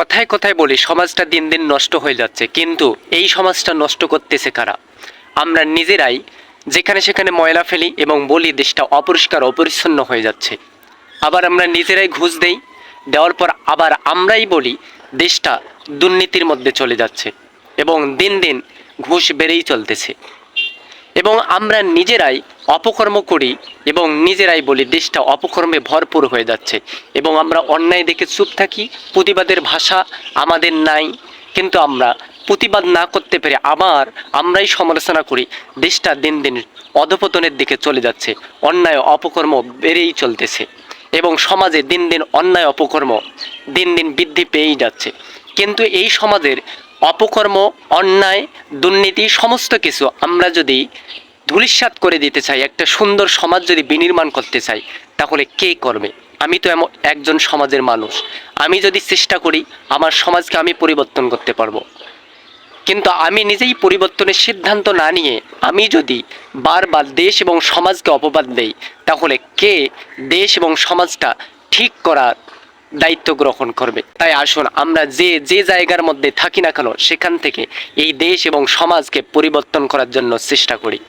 কথায় কথায় বলি সমাজটা দিন দিন নষ্ট হয়ে যাচ্ছে, কিন্তু এই সমাজটা নষ্ট করতেছে কারা? আমরা নিজেরাই যেখানে সেখানে ময়লা ফেলি এবং বলি দেশটা অপরিষ্কার অপরিচ্ছন্ন হয়ে যাচ্ছে। আবার আমরা নিজেরাই ঘুষ দেই, দেওয়ার পর আবার আমরাই বলি দেশটা দুর্নীতির মধ্যে চলে যাচ্ছে এবং দিন দিন ঘুষ বেড়েই চলতেছে। এবং আমরা নিজেরাই অপকর্ম করি এবং নিজেরাই বলি দেশটা অপকর্মে ভরপুর হয়ে যাচ্ছে এবং আমরা অন্যায় দেখে চুপ থাকি, প্রতিবাদের ভাষা আমাদের নাই। কিন্তু আমরা প্রতিবাদ না করতে পেরে আবার আমরাই সমালোচনা করি দেশটা দিন দিন অধপতনের দিকে চলে যাচ্ছে, অন্যায় অপকর্ম বেড়েই চলতেছে এবং সমাজে দিন দিন অন্যায় অপকর্ম দিন দিন বৃদ্ধি পেয়েই যাচ্ছে। কিন্তু এই সমাজের অপকর্ম, অন্যায়, দুর্নীতি সমস্ত কিছু আমরা যদি ধূলিসাৎ করে দিতে চাই, একটা সুন্দর সমাজ যদি বিনির্মাণ করতে চাই, তাহলে কে করবে? আমি তো এমন একজন সমাজের মানুষ। আমি যদি চেষ্টা করি আমার সমাজকে আমি পরিবর্তন করতে পারবো, কিন্তু আমি নিজেই পরিবর্তনের সিদ্ধান্ত না নিয়ে আমি যদি বারবার দেশ এবং সমাজকে অপবাদ দেই, তাহলে কে দেশ এবং সমাজটা ঠিক করার দায়িত্ব গ্রহণ করবে? তাই আসুন আমরা যে যে জায়গার মধ্যে থাকি না কেন সেখান থেকে এই দেশ এবং সমাজকে পরিবর্তন করার জন্য চেষ্টা করি।